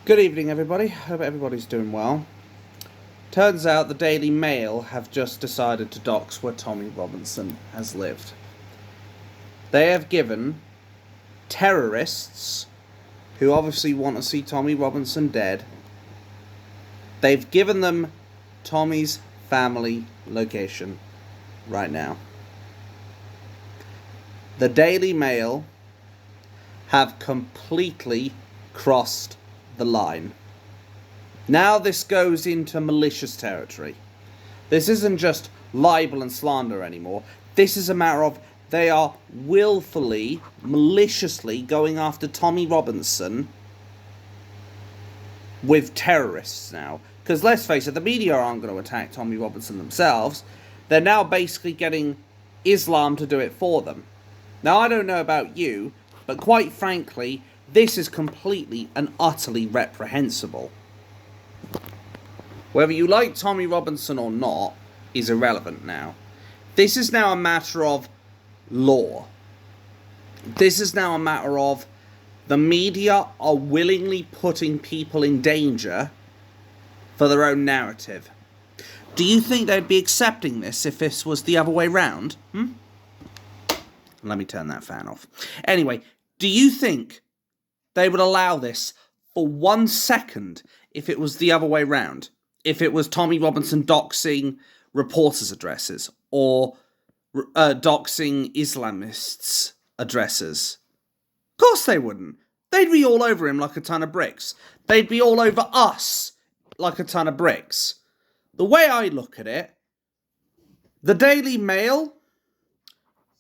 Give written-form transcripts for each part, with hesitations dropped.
Good evening, everybody. Hope everybody's doing well. Turns out the Daily Mail have just decided to dox where Tommy Robinson has lived. They have given terrorists, who obviously want to see Tommy Robinson dead, they've given them Tommy's family location right now. The Daily Mail have completely crossed the line. Now this goes into malicious territory. This isn't just libel and slander anymore. This is a matter of they are willfully, maliciously going after Tommy Robinson with terrorists now. Because let's face it, the media aren't going to attack Tommy Robinson themselves. They're now basically getting Islam to do it for them. Now, I don't know about you, but quite frankly, this is completely and utterly reprehensible. Whether you like Tommy Robinson or not is irrelevant now. This is now a matter of law. This is now a matter of the media are willingly putting people in danger for their own narrative. Do you think they'd be accepting this if this was the other way round? Let me turn that fan off. Anyway, do you think they would allow this for 1 second if it was the other way round? If it was Tommy Robinson doxing reporters' addresses or doxing Islamists' addresses? Of course they wouldn't. They'd be all over him like a ton of bricks. They'd be all over us like a ton of bricks. The way I look at it, the Daily Mail,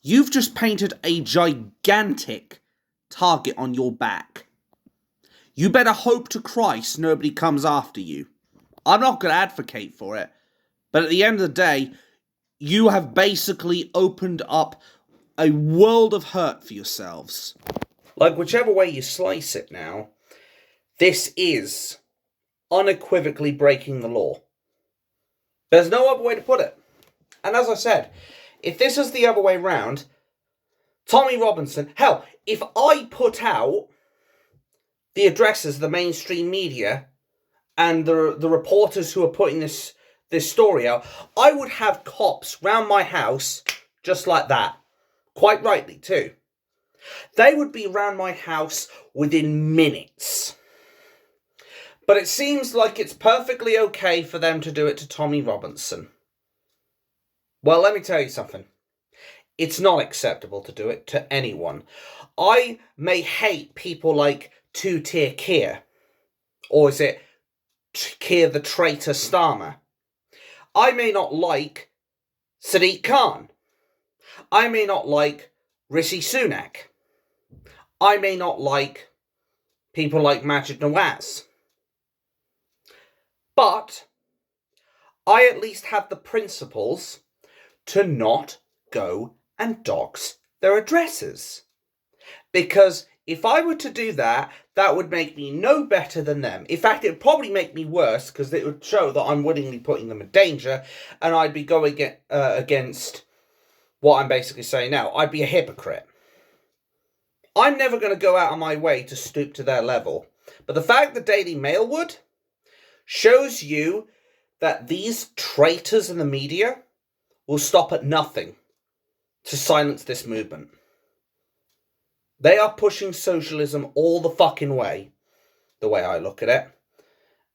you've just painted a gigantic target on your back. You better hope to Christ nobody comes after you. I'm not going to advocate for it, but at the end of the day, you have basically opened up a world of hurt for yourselves. Like, whichever way you slice it now, this is unequivocally breaking the law. There's no other way to put it. And as I said, if this is the other way round, Tommy Robinson, hell, if I put out the addresses of the mainstream media and the reporters who are putting this story out, I would have cops round my house just like that. Quite rightly, too. They would be around my house within minutes. But it seems like it's perfectly okay for them to do it to Tommy Robinson. Well, let me tell you something. It's not acceptable to do it to anyone. I may hate people like Two-Tier Keir. Or is it Keir the Traitor Starmer? I may not like Sadiq Khan. I may not like Rishi Sunak. I may not like people like Majid Nawaz. But I at least have the principles to not go and dox their addresses. Because if I were to do that, that would make me no better than them. In fact, it would probably make me worse, because it would show that I'm willingly putting them in danger, and I'd be going against what I'm basically saying now. I'd be a hypocrite. I'm never going to go out of my way to stoop to their level. But the fact the Daily Mail would shows you that these traitors in the media will stop at nothing to silence this movement. They are pushing socialism all the fucking way, the way I look at it.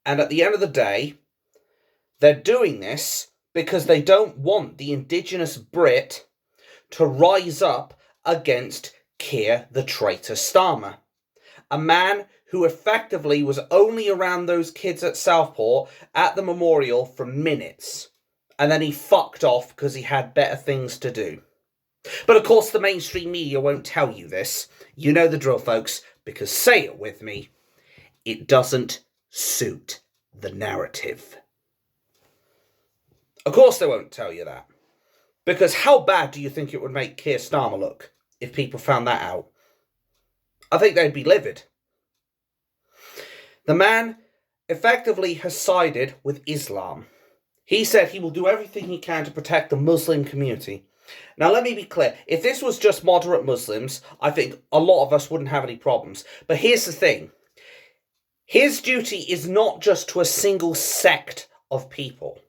And at the end of the day, they're doing this because they don't want the indigenous Brit to rise up against Keir the Traitor Starmer. A man who effectively was only around those kids at Southport at the memorial for minutes. And then he fucked off because he had better things to do. But of course the mainstream media won't tell you this. You know the drill, folks, because say it with me, it doesn't suit the narrative. Of course they won't tell you that. Because how bad do you think it would make Keir Starmer look if people found that out? I think they'd be livid. The man effectively has sided with Islam. He said he will do everything he can to protect the Muslim community. Now, let me be clear. If this was just moderate Muslims, I think a lot of us wouldn't have any problems. But here's the thing. His duty is not just to a single sect of people.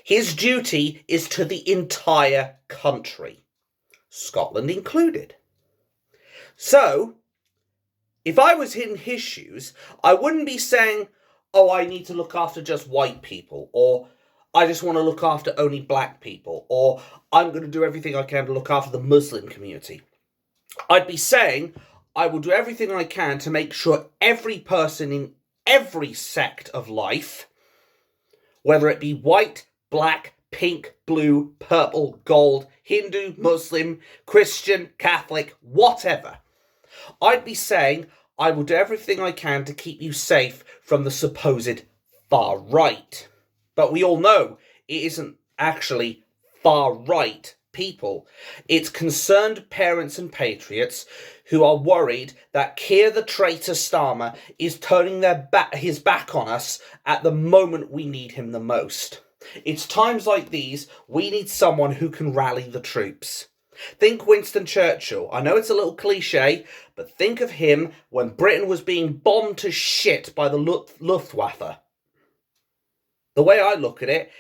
His duty is to the entire country, Scotland included. So, if I was in his shoes, I wouldn't be saying, oh, I need to look after just white people, or I just want to look after only black people, or I'm going to do everything I can to look after the Muslim community. I'd be saying, I will do everything I can to make sure every person in every sect of life, whether it be white, black, pink, blue, purple, gold, Hindu, Muslim, Christian, Catholic, whatever, I'd be saying, I will do everything I can to keep you safe from the supposed far right. But we all know it isn't actually far right people. It's concerned parents and patriots who are worried that Keir the traitor Starmer is turning his back on us at the moment we need him the most. It's times like these we need someone who can rally the troops. Think Winston Churchill. I know it's a little cliche, but think of him when Britain was being bombed to shit by the Luftwaffe. The way I look at it,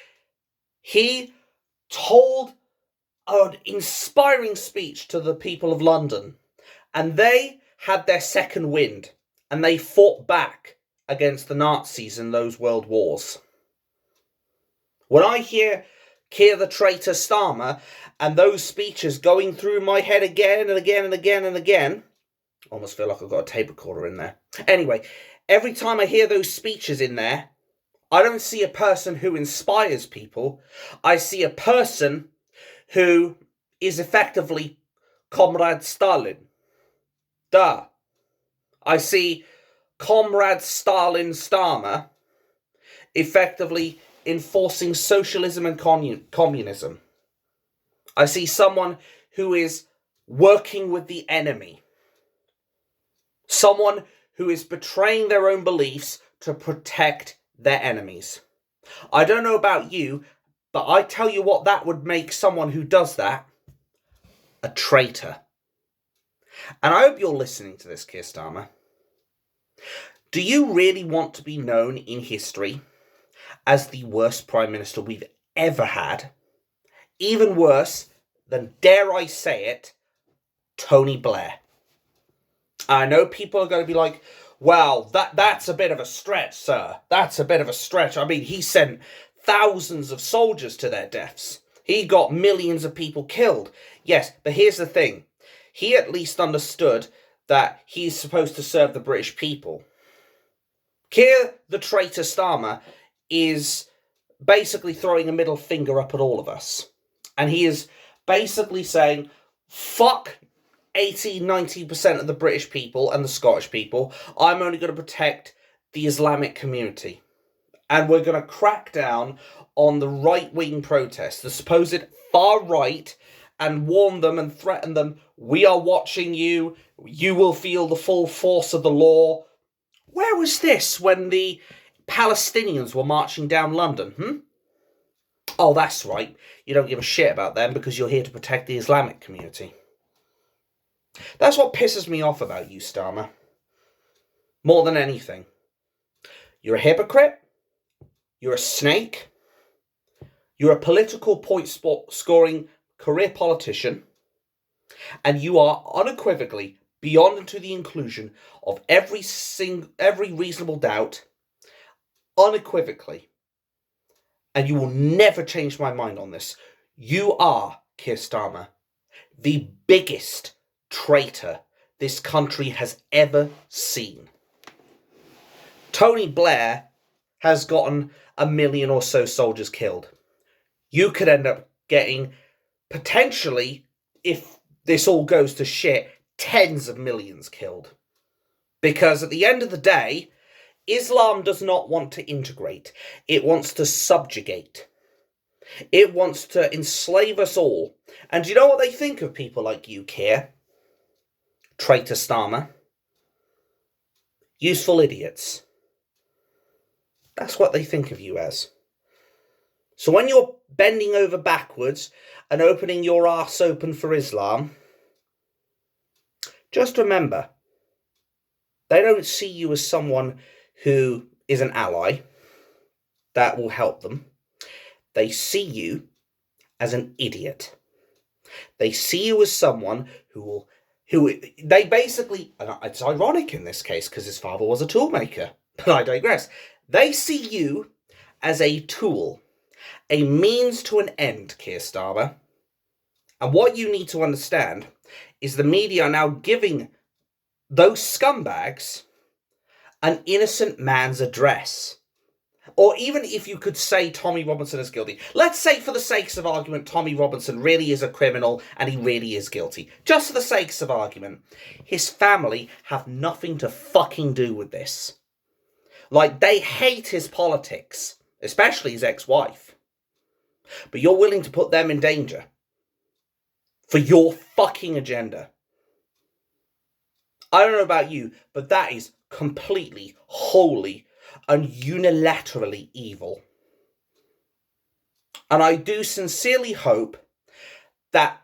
he told an inspiring speech to the people of London, and they had their second wind, and they fought back against the Nazis in those world wars. When I hear Keir the traitor Starmer and those speeches going through my head again and again and again and again, I almost feel like I've got a tape recorder in there. Anyway, every time I hear those speeches in there, I don't see a person who inspires people. I see a person who is effectively Comrade Stalin. Duh. I see Comrade Stalin Starmer effectively enforcing socialism and communism. I see someone who is working with the enemy. Someone who is betraying their own beliefs to protect their enemies. I don't know about you, but I tell you what, that would make someone who does that a traitor. And I hope you're listening to this, Keir Starmer. Do you really want to be known in history as the worst Prime Minister we've ever had? Even worse than, dare I say it, Tony Blair. I know people are going to be like, well, that's a bit of a stretch, sir. That's a bit of a stretch. I mean, he sent thousands of soldiers to their deaths. He got millions of people killed. Yes, but here's the thing. He at least understood that he's supposed to serve the British people. Keir the traitor Starmer is basically throwing a middle finger up at all of us. And he is basically saying, fuck 80-90% of the British people and the Scottish people. I'm only going to protect the Islamic community. And we're going to crack down on the right-wing protests, the supposed far right, and warn them and threaten them. We are watching you. You will feel the full force of the law. Where was this when the Palestinians were marching down London? Oh, that's right. You don't give a shit about them because you're here to protect the Islamic community. That's what pisses me off about you, Starmer. More than anything. You're a hypocrite. You're a snake. You're a political point-scoring career politician. And you are unequivocally beyond and to the inclusion of every reasonable doubt. Unequivocally. And you will never change my mind on this. You are, Keir Starmer, the biggest traitor this country has ever seen. Tony Blair has gotten 1 million or so soldiers killed. You could end up getting, potentially, if this all goes to shit, tens of millions killed. Because at the end of the day, Islam does not want to integrate. It wants to subjugate. It wants to enslave us all. And do you know what they think of people like you, Keir? Traitor Starmer. Useful idiots. That's what they think of you as. So when you're bending over backwards and opening your arse open for Islam, just remember, They don't see you as someone who is an ally that will help them. They see you as an idiot. They see you as someone who they basically, and it's ironic in this case because his father was a toolmaker, but I digress. They see you as a tool, a means to an end, Keir Starmer. And what you need to understand is the media are now giving those scumbags an innocent man's address. Or even if you could say Tommy Robinson is guilty. Let's say for the sakes of argument, Tommy Robinson really is a criminal and he really is guilty. Just for the sakes of argument. His family have nothing to fucking do with this. Like, they hate his politics. Especially his ex-wife. But you're willing to put them in danger. For your fucking agenda. I don't know about you, but that is completely, wholly, and unilaterally evil. And I do sincerely hope that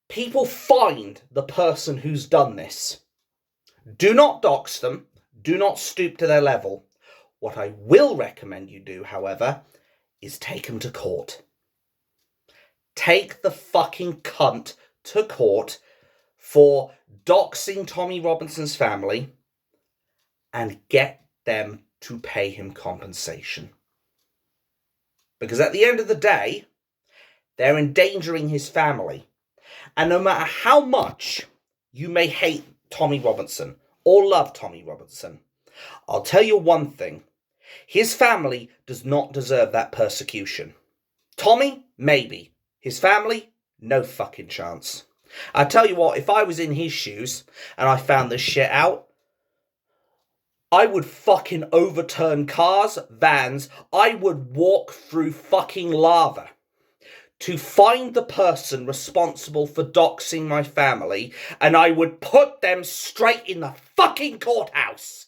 people find the person who's done this. Do not dox them. Do not stoop to their level. What I will recommend you do, however, is take them to court. Take the fucking cunt to court for doxing Tommy Robinson's family and get them to pay him compensation. Because at the end of the day, they're endangering his family. And no matter how much you may hate Tommy Robinson or love Tommy Robinson, I'll tell you one thing. His family does not deserve that persecution. Tommy, maybe. His family, no fucking chance. I tell you what, if I was in his shoes and I found this shit out, I would fucking overturn cars, vans. I would walk through fucking lava to find the person responsible for doxing my family, and I would put them straight in the fucking courthouse.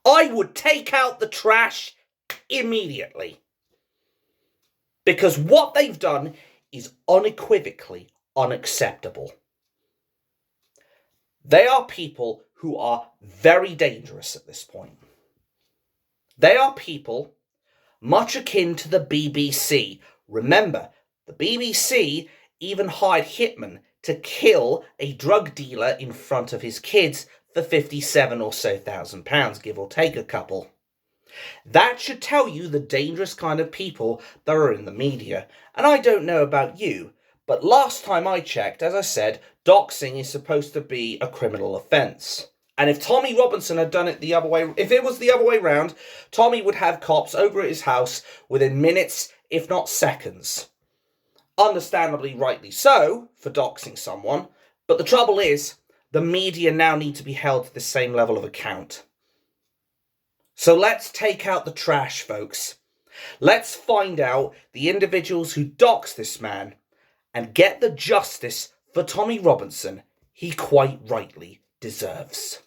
I would take out the trash immediately. Because what they've done is unequivocally unacceptable. They are people who are very dangerous at this point. They are people much akin to the BBC. Remember, the BBC even hired hitmen to kill a drug dealer in front of his kids for £57,000 or so, give or take a couple. That should tell you the dangerous kind of people that are in the media. And I don't know about you, but last time I checked, as I said, doxing is supposed to be a criminal offence. And if Tommy Robinson had done it the other way, if it was the other way round, Tommy would have cops over at his house within minutes, if not seconds. Understandably, rightly so, for doxing someone. But the trouble is, the media now need to be held to the same level of account. So let's take out the trash, folks. Let's find out the individuals who doxed this man and get the justice for Tommy Robinson he quite rightly deserves.